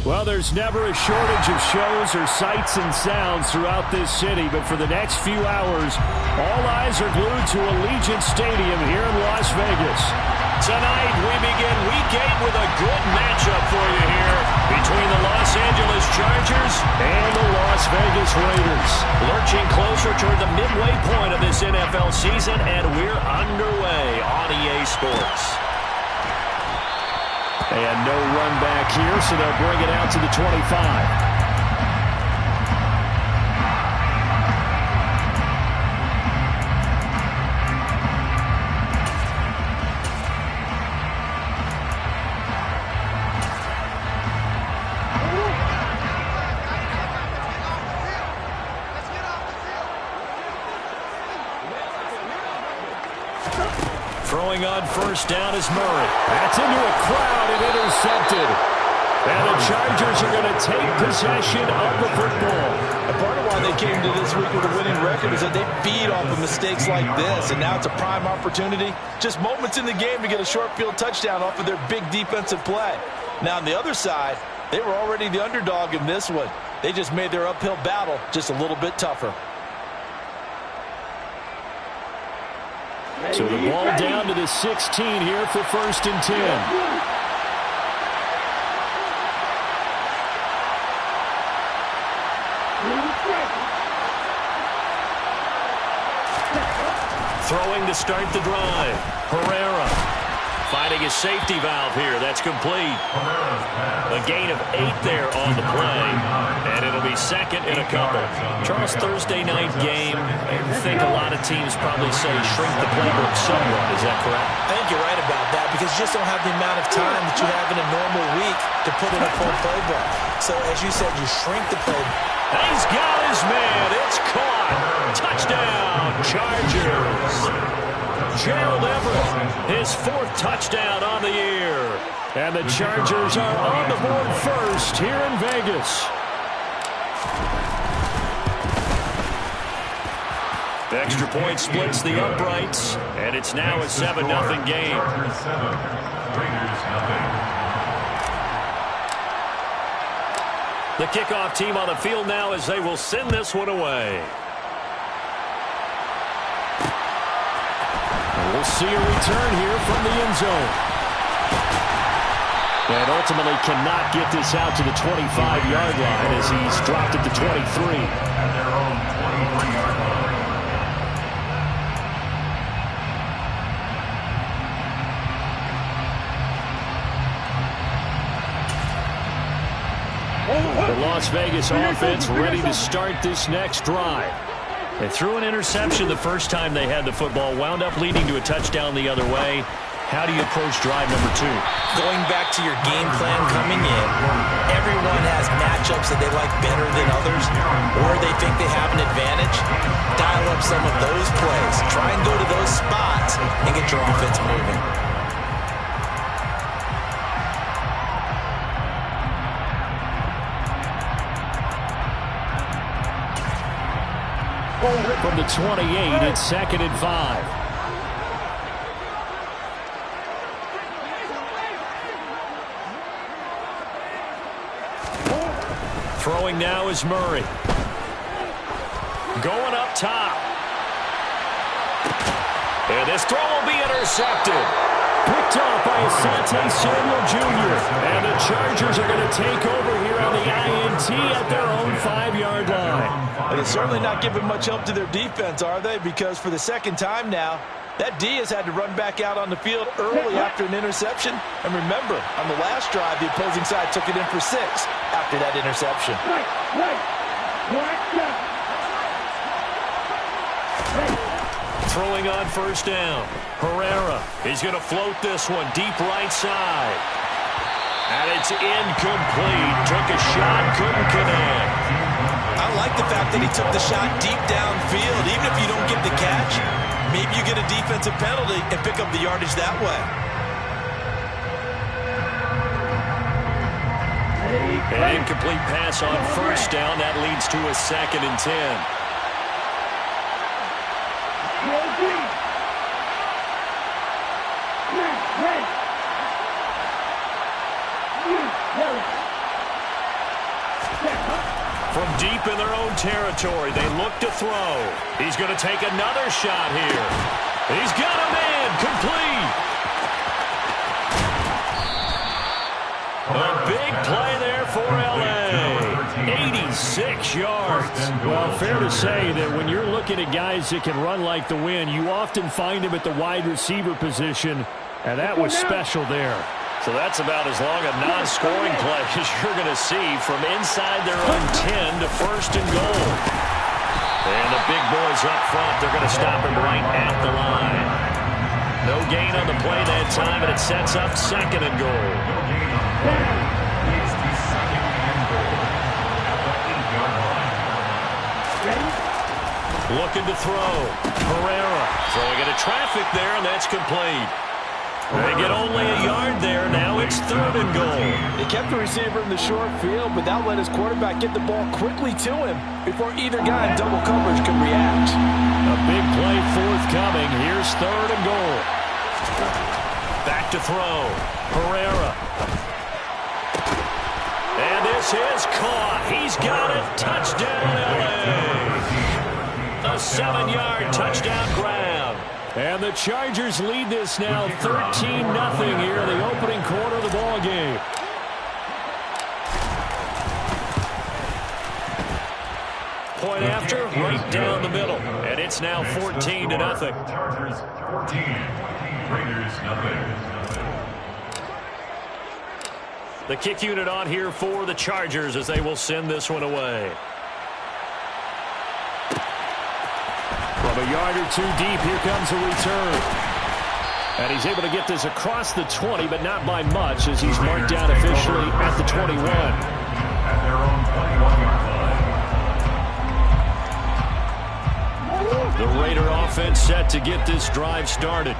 Well, there's never a shortage of shows or sights and sounds throughout this city, but for the next few hours, all eyes are glued to Allegiant Stadium here in Las Vegas. Tonight, we begin Week 8 with a good matchup for you here between the Los Angeles Chargers and the Las Vegas Raiders. Lurching closer toward the midway point of this NFL season, and we're underway on EA Sports. And no run back here, so they'll bring it out to the 25. Throwing on first down is Murray. That's into a crowd and intercepted. And the Chargers are going to take possession of the football. And part of why they came to this week with a winning record is that they feed off of mistakes like this. And now it's a prime opportunity. Just moments in the game to get a short field touchdown off of their big defensive play. Now on the other side, they were already the underdog in this one. They just made their uphill battle just a little bit tougher. So the ball down to the 16 here for 1st and 10. Throwing to start the drive. Herrera finding his safety valve here. That's complete. A gain of 8 there on the play. And it'll be second and a couple. Charles, Thursday night game, I think a lot of teams probably say shrink the playbook somewhat. Is that correct? I think you're right about that because you just don't have the amount of time that you have in a normal week to put in a full playbook. So as you said, you shrink the playbook. He's got his man. It's caught. Touchdown, Chargers. Gerald Everett, his 4th touchdown on the year. And the Chargers are on the board first here in Vegas. Extra point splits the uprights, and it's now a 7-0 game. The kickoff team on the field now as they will send this one away. We'll see a return here from the end zone. And ultimately cannot get this out to the 25-yard line as he's dropped it to 23. The Las Vegas offense ready to start this next drive. They threw an interception the first time they had the football, wound up leading to a touchdown the other way. How do you approach drive number 2? Going back to your game plan coming in, everyone has matchups that they like better than others, or they think they have an advantage. Dial up some of those plays. Try and go to those spots and get your offense moving. From the 28, it's 2nd and 5. Throwing now is Murray. Going up top. And this throw will be intercepted. Picked off by Asante Samuel Jr. And the Chargers are going to take over here on the INT at their own 5-yard line. And they're certainly not giving much help to their defense, are they? Because for the second time now, that D has had to run back out on the field early after an interception. And remember, on the last drive, the opposing side took it in for 6 after that interception. Throwing on first down. Herrera is going to float this one deep right side. And it's incomplete. Took a shot, couldn't connect. I like the fact that he took the shot deep downfield. Even if you don't get the catch, maybe you get a defensive penalty and pick up the yardage that way. An incomplete pass on first down. That leads to a 2nd and 10. deep in their own territory. They look to throw. He's going to take another shot here. He's got a man. Complete. A big play there for L.A. 86 yards. Well, fair to say that when you're looking at guys that can run like the wind, you often find them at the wide receiver position, and that was special there. So that's about as long a non-scoring play as you're going to see from inside their own 10 to first and goal. And the big boys up front, they're going to stop him right at the line. No gain on the play that time, and it sets up second and goal. Looking to throw. Herrera throwing into traffic there, and that's complete. They get only a yard there. Now it's third and goal. He kept the receiver in the short field, but that let his quarterback get the ball quickly to him before either guy in double coverage could react. A big play forthcoming. Here's third and goal. Back to throw. Herrera. And this is caught. He's got it. Touchdown, L.A. A 7-yard touchdown grab. And the Chargers lead this now 13-0 here in the opening quarter of the ball game. Point after, right down the middle. And it's now 14-0. Chargers 14, Raiders 0. The kick unit on here for the Chargers as they will send this one away. From a yard or two deep, here comes a return. And he's able to get this across the 20, but not by much, as he's marked down officially at the 21. At their own 21-yard line. The Raider offense set to get this drive started.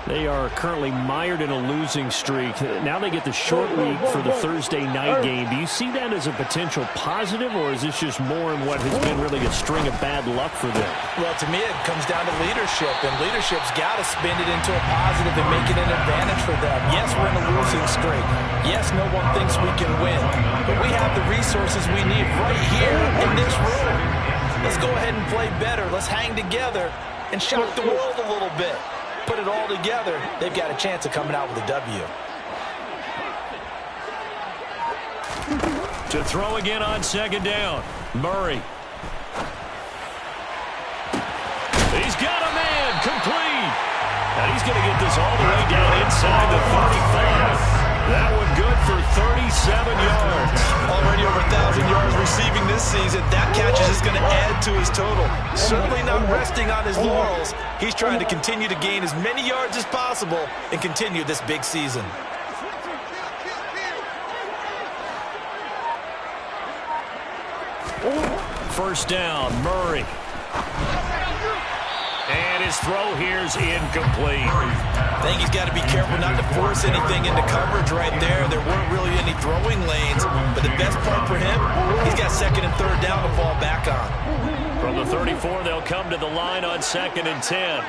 They are currently mired in a losing streak. Now they get the short week for the Thursday night game. Do you see that as a potential positive, or is this just more in what has been really a string of bad luck for them? Well, to me, it comes down to leadership, and leadership's got to spin it into a positive and make it an advantage for them. Yes, we're in a losing streak. Yes, no one thinks we can win, but we have the resources we need right here in this room. Let's go ahead and play better. Let's hang together and shock the world a little bit. Put it all together, they've got a chance of coming out with a W. To throw again on second down. Murray. He's got a man. Complete. And he's going to get this all the way down inside the 35. That one good for 37 yards. Already over 1,000 yards receiving this season. That catch is just going to add to his total. Certainly not resting on his laurels. He's trying to continue to gain as many yards as possible and continue this big season. First down, Murray. And his throw here's incomplete. I think he's got to be careful not to force anything into coverage right there. There weren't really any throwing lanes, but the best part for him, he's got second and third down to fall back on. From the 34, they'll come to the line on second and 10.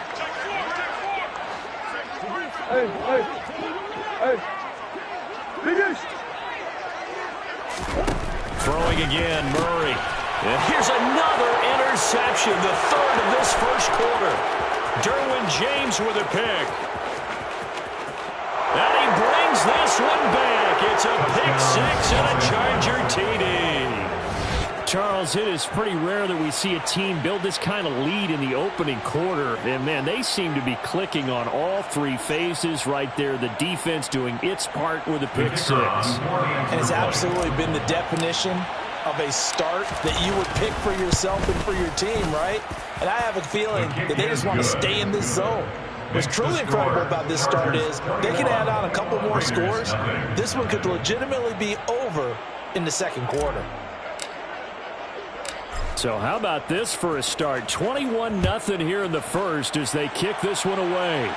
Throwing again, Murray. And here's another interception, the third of this first quarter. Derwin James with a pick. And he brings this one back. It's a pick six and a Charger TD. Charles, it is pretty rare that we see a team build this kind of lead in the opening quarter. And, man, they seem to be clicking on all three phases right there. The defense doing its part with a pick six. And it's absolutely been the definition of a start that you would pick for yourself and for your team, right? And I have a feeling that they just want to stay in this zone. What's truly incredible about this start is they can add on a couple more scores. This one could legitimately be over in the second quarter. So how about this for a start? 21-0 here in the first as they kick this one away.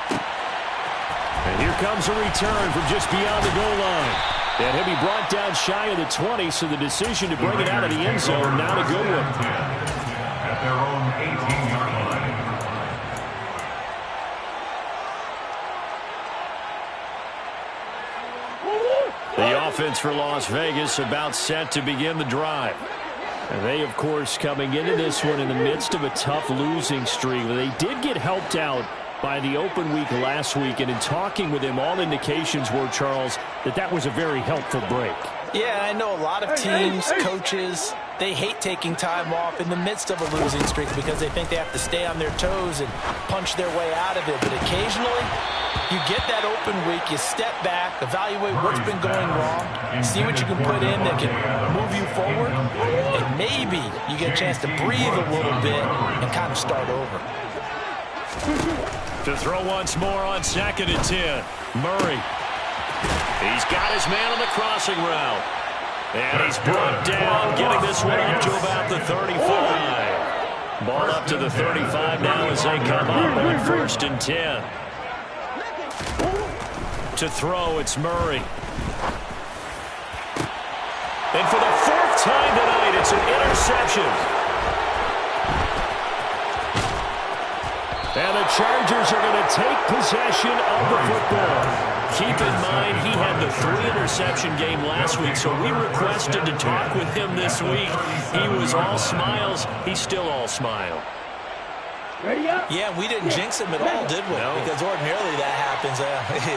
And here comes a return from just beyond the goal line. And he'll be brought down shy of the 20, so the decision to bring it out of the end zone, not a good one. At their own 18-yard line. The offense for Las Vegas about set to begin the drive. And they, of course, coming into this one in the midst of a tough losing streak. They did get helped out by the open week last week, and in talking with him, all indications were, Charles, that was a very helpful break. Yeah, I know a lot of teams, coaches, they hate taking time off in the midst of a losing streak because they think they have to stay on their toes and punch their way out of it. But occasionally, you get that open week, you step back, evaluate what's been going wrong, see what you can put in that can move you forward, and maybe you get a chance to breathe a little bit and kind of start over. To throw once more on 2nd and 10. Murray. He's got his man on the crossing route. And he's brought down, getting this one up to about the 35. Ball up to the 35 now as they come up on 1st and 10. To throw, it's Murray. And for the 4th time tonight, it's an interception. And the Chargers are going to take possession of the football. Keep in mind, he had the 3-interception game last week, so we requested to talk with him this week. He was all smiles. He's still all smile. Yeah, we didn't jinx him at all, did we? No. Because ordinarily that happens.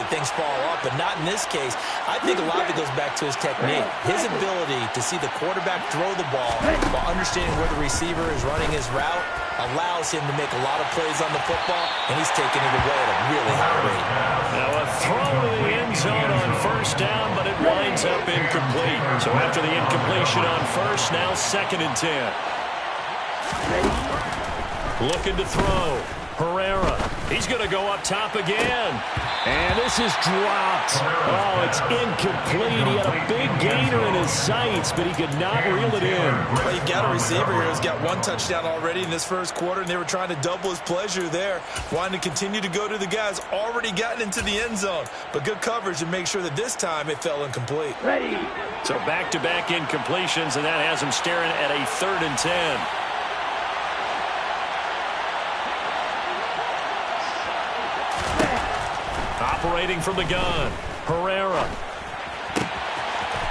Things fall off, but not in this case. I think a lot of it goes back to his technique. His ability to see the quarterback throw the ball while understanding where the receiver is running his route allows him to make a lot of plays on the football, and he's taking it away at a really high rate. Now a throw to the end zone on 1st down, but it winds up incomplete. So after the incompletion on 1st, now 2nd and 10. Looking to throw. Herrera. He's going to go up top again. And this is dropped. Oh, it's incomplete. He had a big gainer in his sights, but he could not reel it in. Well, you got a receiver here who's got 1 touchdown already in this 1st quarter, and they were trying to double his pleasure there, wanting to continue to go to the guys already gotten into the end zone. But good coverage and make sure that this time it fell incomplete. So back-to-back incompletions, and that has him staring at a 3rd and 10. Operating from the gun, Herrera.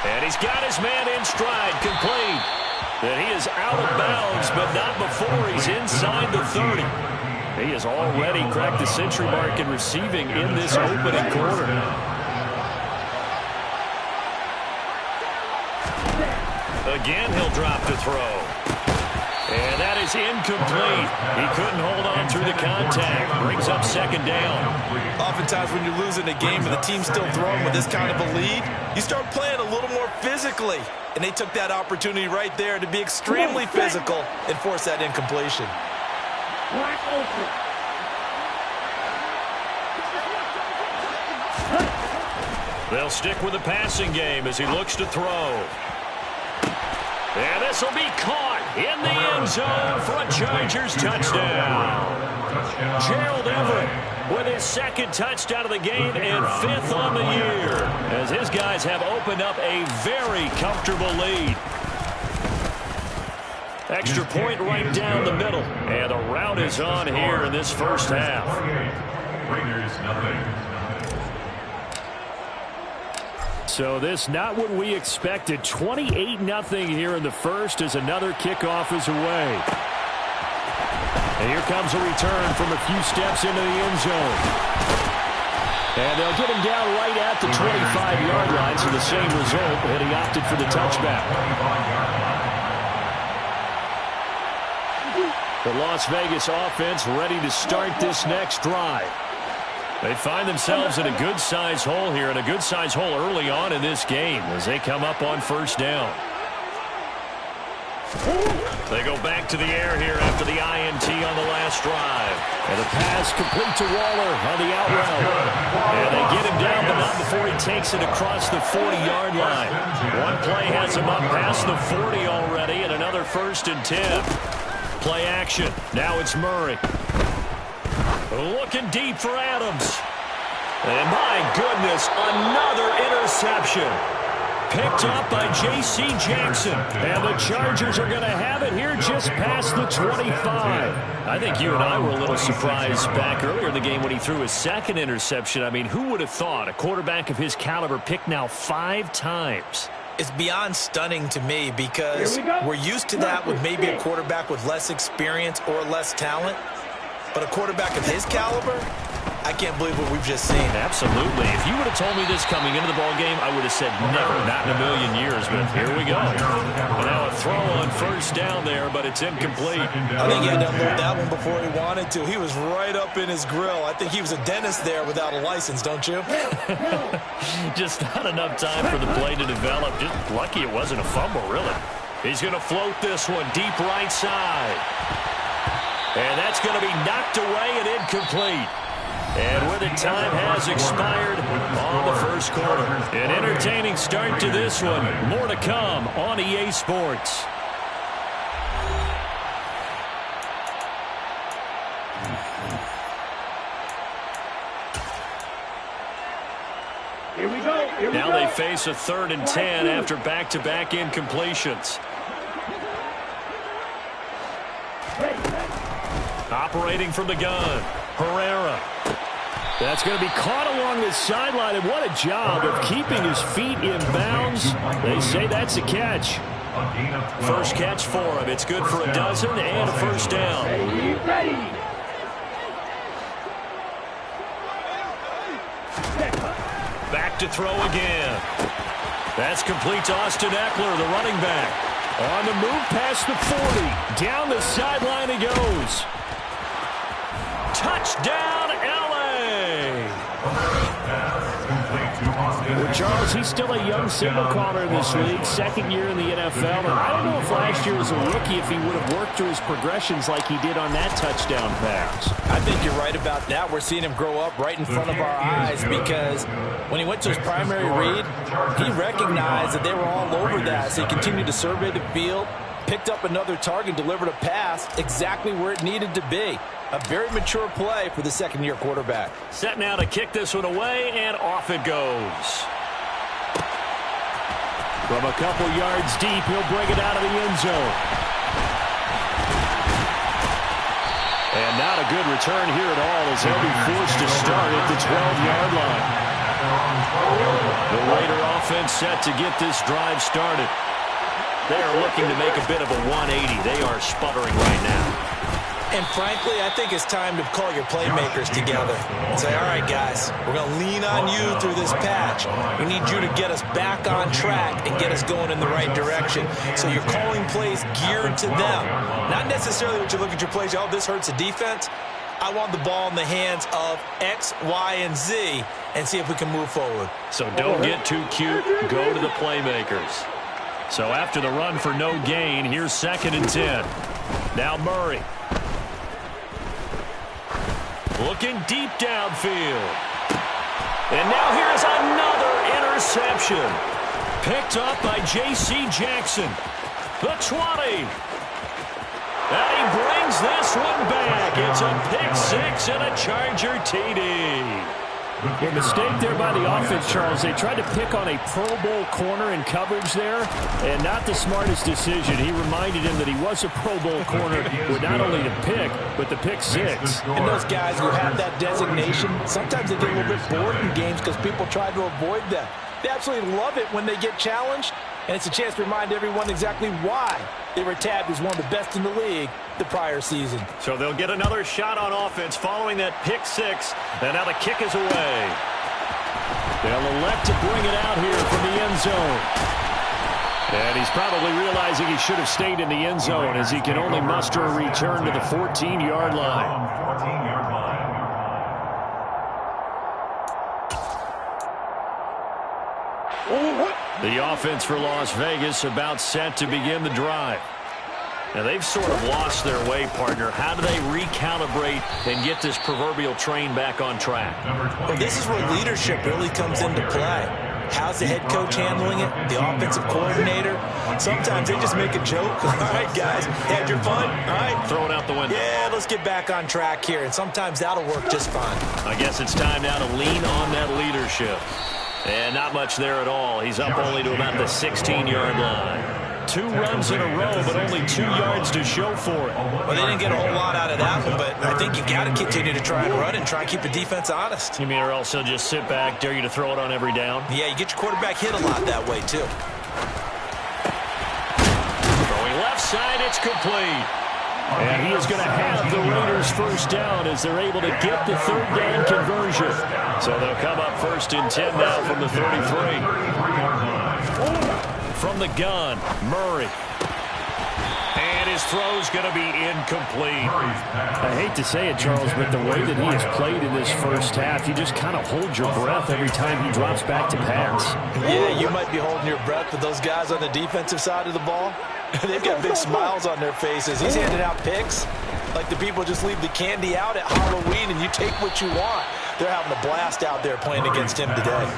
And he's got his man in stride, complete. And he is out of bounds, but not before he's inside the 30. He has already cracked the century mark in receiving in this opening quarter. Again, he'll drop to throw. And that is incomplete. He couldn't hold on through the contact. Brings up 2nd down. Oftentimes when you're losing a game and the team's still throwing with this kind of a lead, you start playing a little more physically. And they took that opportunity right there to be extremely physical and force that incompletion. They'll stick with the passing game as he looks to throw. And this will be caught in the end zone for a Chargers touchdown. Gerald Everett with his 2nd touchdown of the game and 5th on the year, as his guys have opened up a very comfortable lead. Extra point right down the middle, and the route is on here in this 1st half. Raiders, nothing. So this not what we expected. 28-0 here in the 1st as another kickoff is away. And here comes a return from a few steps into the end zone. And they'll get him down right at the 25-yard line, so the same result, and he opted for the touchback. The Las Vegas offense ready to start this next drive. They find themselves in a good-sized hole here, and a good-sized hole early on in this game as they come up on 1st down. They go back to the air here after the INT on the last drive. And the pass complete to Waller on the out route. And they get him down, but not before he takes it across the 40-yard line. One play has him up past the 40 already, and another 1st and 10. Play action. Now it's Murray. Looking deep for Adams. And my goodness, another interception. Picked up by J.C. Jackson. And the Chargers are going to have it here just past the 25. I think you and I were a little surprised back earlier in the game when he threw his 2nd interception. I mean, who would have thought a quarterback of his caliber picked now 5 times? It's beyond stunning to me because we're used to that with maybe a quarterback with less experience or less talent. But a quarterback of his caliber, I can't believe what we've just seen. Absolutely. If you would have told me this coming into the ballgame, I would have said never, not in a million years. But here we go. And now a throw on first down there, but it's incomplete. I think he had to unload that one before he wanted to. He was right up in his grill. I think he was a dentist there without a license, don't you? Just not enough time for the play to develop. Just lucky it wasn't a fumble, really. He's going to float this one deep right side. And that's going to be knocked away and incomplete. And with it, time has expired on the first quarter. An entertaining start to this one. More to come on EA Sports. Here we go. Now they face a 3rd and 10 after back-to-back incompletions. Operating from the gun, Herrera. That's going to be caught along the sideline, and what a job of keeping his feet in bounds. They say that's a catch. First catch for him. It's good for a dozen and a first down. Back to throw again. That's complete to Austin Eckler, the running back. On the move past the 40. Down the sideline he goes. Touchdown, L.A. Well, Charles, he's still a young signal caller in this league, 2nd year in the NFL. And I don't know if last year as a rookie if he would have worked through his progressions like he did on that touchdown pass. I think you're right about that. We're seeing him grow up right in front of our eyes because when he went to his primary read, he recognized that they were all over that. So he continued to survey the field, picked up another target, delivered a pass exactly where it needed to be. A very mature play for the 2nd-year quarterback. Set now to kick this one away, and off it goes. From a couple yards deep, he'll bring it out of the end zone. And not a good return here at all as he'll be forced to start at the 12-yard line. The Raider offense set to get this drive started. They are looking to make a bit of a 180. They are sputtering right now. And frankly, I think it's time to call your playmakers together and say, all right, guys, we're going to lean on you through this patch. We need you to get us back on track and get us going in the right direction. So you're calling plays geared to them. Not necessarily what you look at your plays, oh, this hurts the defense. I want the ball in the hands of X, Y, and Z and see if we can move forward. So don't get too cute. Go to the playmakers. So after the run for no gain, here's 2nd and 10. Now Murray. Looking deep downfield. And now here's another interception. Picked up by J.C. Jackson. The 20. And he brings this one back. It's a pick 6 and a Charger TD. A mistake there by the offense, Charles. They tried to pick on a Pro Bowl corner in coverage there, and not the smartest decision. He reminded him that he was a Pro Bowl corner with not only the pick, but the pick 6. And those guys who have that designation, sometimes they get a little bit bored in games because people try to avoid them. They absolutely love it when they get challenged, and it's a chance to remind everyone exactly why they were tabbed as one of the best in the league the prior season. So they'll get another shot on offense following that pick 6, and now the kick is away. They'll elect to bring it out here from the end zone. And he's probably realizing he should have stayed in the end zone as he can only muster a return to the 14-yard line. The offense for Las Vegas about set to begin the drive. Now, they've sort of lost their way, partner. How do they recalibrate and get this proverbial train back on track? Well, this is where leadership really comes into play. How's the head coach handling it? The offensive coordinator? Sometimes they just make a joke. All right, guys, had your fun? All right. Throw it out the window. Yeah, let's get back on track here. And sometimes that'll work just fine. I guess it's time now to lean on that leadership. And not much there at all. He's up only to about the 16-yard line. 2 runs in a row, but only 2 yards to show for it. Well, they didn't get a whole lot out of that one, but I think you've got to continue to try and run and try and keep the defense honest. You mean or else he'll just sit back, dare you to throw it on every down? Yeah, you get your quarterback hit a lot that way, too. Throwing left side, it's complete. And he is going to have the Raiders first down as they're able to get the third down conversion. So they'll come up 1st and 10 now from the 33. From the gun, Murray. And his throw's going to be incomplete. I hate to say it, Charles, but the way that he has played in this first half, you just kind of hold your breath every time he drops back to pass. Yeah, you might be holding your breath, but those guys on the defensive side of the ball, they've got big smiles on their faces. He's handing out picks like the people just leave the candy out at Halloween and you take what you want. They're having a blast out there playing against him today.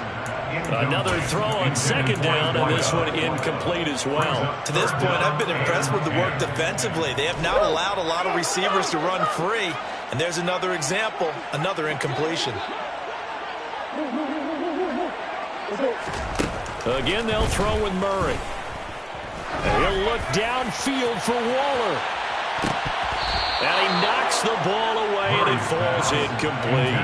Another throw on 2nd down, and this one incomplete as well. To this point, I've been impressed with the work defensively. They have not allowed a lot of receivers to run free. And there's another example, another incompletion. Again, they'll throw with Murray. And he'll look downfield for Waller. And he knocks the ball away, and it falls incomplete.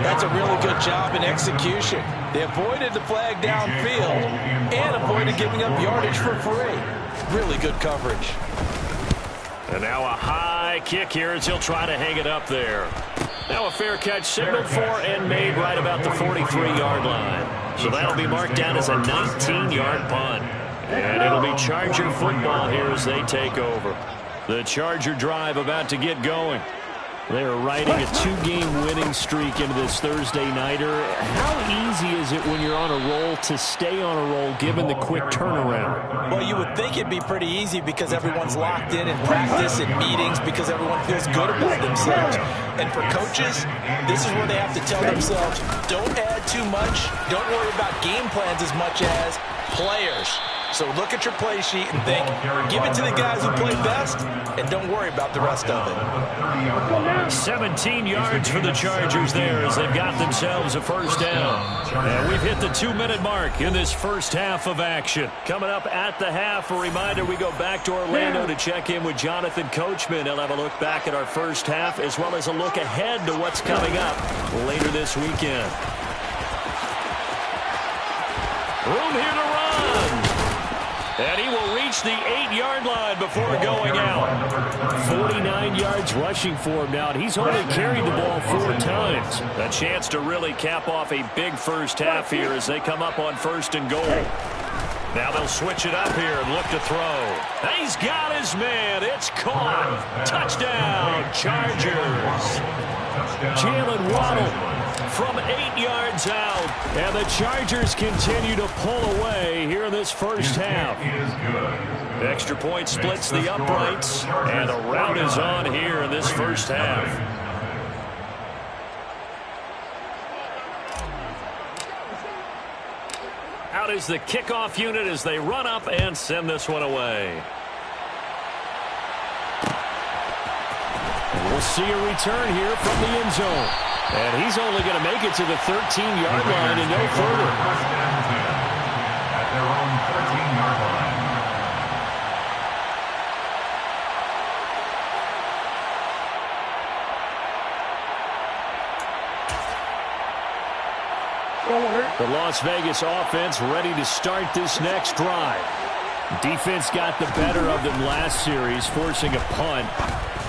That's a really good job in execution. They avoided the flag downfield and avoided giving up yardage for free. Really good coverage. And now a high kick here as he'll try to hang it up there. Now a fair catch signaled for and made right about the 43-yard line. So that'll be marked down as a 19-yard punt. And it'll be Charger football here as they take over. The Charger drive about to get going. They're riding a 2-game winning streak into this Thursday nighter. How easy is it when you're on a roll to stay on a roll given the quick turnaround? Well, you would think it'd be pretty easy because everyone's locked in practice and meetings because everyone feels good about themselves. And for coaches, this is where they have to tell themselves, don't add too much. Don't worry about game plans as much as players. So look at your play sheet and think, give it to the guys who play best, and don't worry about the rest of it. 17 yards for the Chargers there as they've got themselves a first down. And we've hit the 2-minute mark in this first half of action. Coming up at the half, a reminder, we go back to Orlando to check in with Jonathan Coachman. He'll have a look back at our first half as well as a look ahead to what's coming up later this weekend. Room here to run. And he will reach the 8-yard line before going out. 49 yards rushing for him now, and he's only carried the ball 4 times. A chance to really cap off a big first half here as they come up on 1st and goal. Now they'll switch it up here and look to throw. He's got his man. It's caught. Touchdown, Chargers. Jalen Waddle from 8 yards out. And the Chargers continue to pull away here in this first half. Extra point splits the uprights, and a rout is on here in this first half. Out is the kickoff unit as they run up and send this one away. We'll see a return here from the end zone. And he's only going to make it to the 13-yard line and no further. At their own 13-yard line. The Las Vegas offense ready to start this next drive. Defense got the better of them last series, forcing a punt.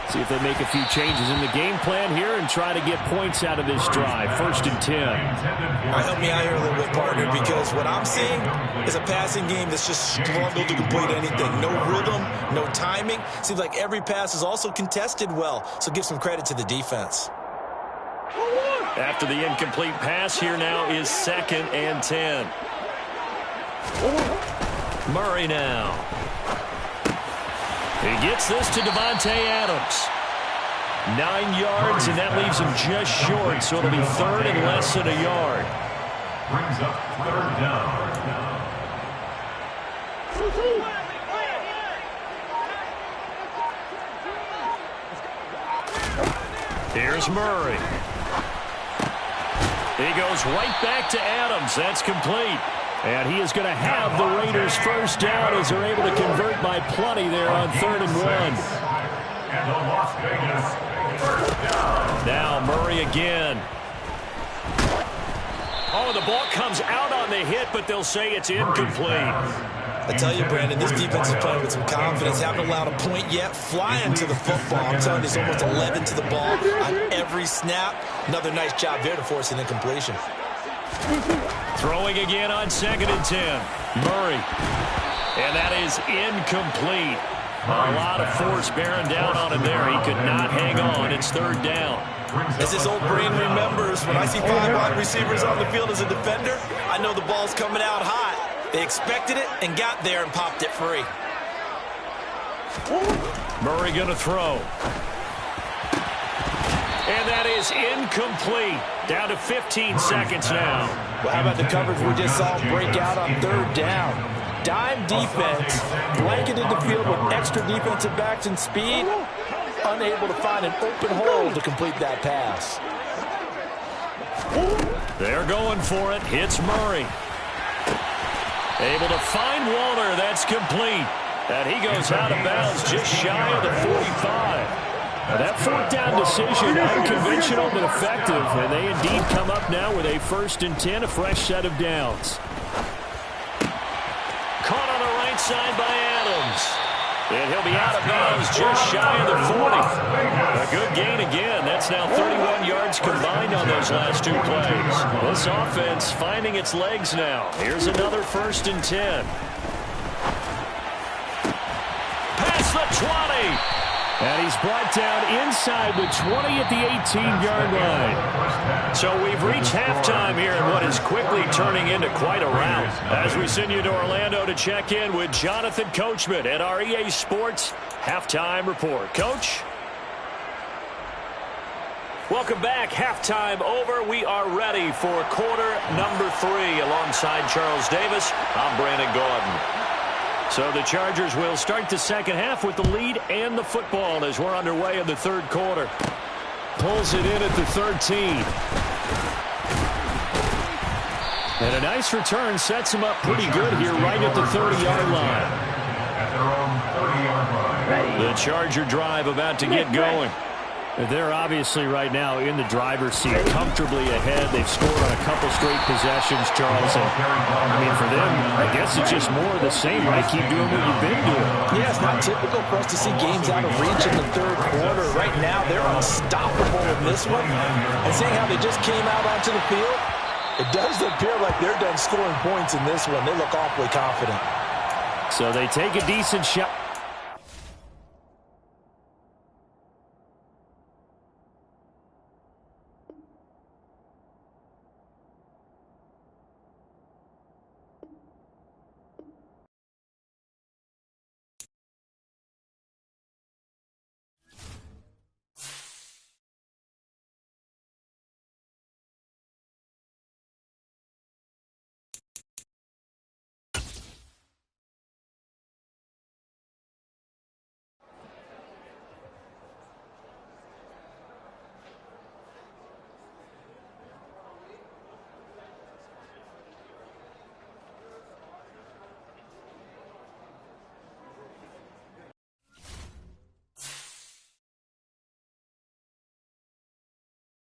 See if they make a few changes in the game plan here and try to get points out of this drive. 1st and 10. All right, help me out here a little bit, partner, because what I'm seeing is a passing game that's just struggled to complete anything. No rhythm, no timing. Seems like every pass is also contested well, so give some credit to the defense. After the incomplete pass, here now is 2nd and 10. Murray now. He gets this to Davante Adams. 9 yards, and that leaves him just short, so it'll be 3rd and less than a yard. Brings up 3rd down. Here's Murray. He goes right back to Adams. That's complete. And he is going to have the Raiders first down as they're able to convert by plenty there on 3rd and 1. And the Las Vegas first down. Now Murray again. Oh, the ball comes out on the hit, but they'll say it's incomplete. I tell you, Brandon, this defense is playing with some confidence. Haven't allowed a point yet. Flying to the football. I'm telling you, it's almost 11 to the ball on every snap. Another nice job there to force an incompletion. Throwing again on 2nd and 10. Murray. And that is incomplete. A lot of force bearing down on him there. He could not hang on. It's 3rd down. As his old brain remembers, when I see 5 wide receivers on the field as a defender, I know the ball's coming out hot. They expected it and got there and popped it free. Murray going to throw. And that is incomplete. Down to 15 seconds now. Well, how about the coverage we just saw break out on 3rd down? Dime defense, blanketed the field with extra defensive backs and speed, unable to find an open hole to complete that pass. They're going for it. Hits Murray. Able to find Waller. That's complete. And he goes out of bounds just shy of the 45. That 4th down decision, unconventional but effective. And they indeed come up now with a 1st and 10, a fresh set of downs. Caught on the right side by Adams. And he'll be out of bounds just shy of the 40. A good gain again. That's now 31 yards combined on those last 2 plays. This offense finding its legs now. Here's another 1st and 10. Past the 20. And he's brought down inside the 20 at the 18-yard line. So we've reached halftime here in what is quickly turning into quite a rout. As we send you to Orlando to check in with Jonathan Coachman at our EA Sports Halftime Report. Coach? Welcome back. Halftime over. We are ready for quarter number 3 alongside Charles Davis. I'm Brandon Gaudin. So the Chargers will start the second half with the lead and the football as we're underway in the 3rd quarter. Pulls it in at the 13. And a nice return sets him up pretty good here right at the 30-yard line. The Charger drive about to get going. They're obviously right now in the driver's seat, comfortably ahead. They've scored on a couple straight possessions, Charles. And, I mean, for them, I guess it's just more of the same, right? Keep doing what you've been doing. Yeah, it's not typical for us to see games out of reach in the 3rd quarter. Right now, they're unstoppable in this one. And seeing how they just came out onto the field, it does appear like they're done scoring points in this one. They look awfully confident. So they take a decent shot.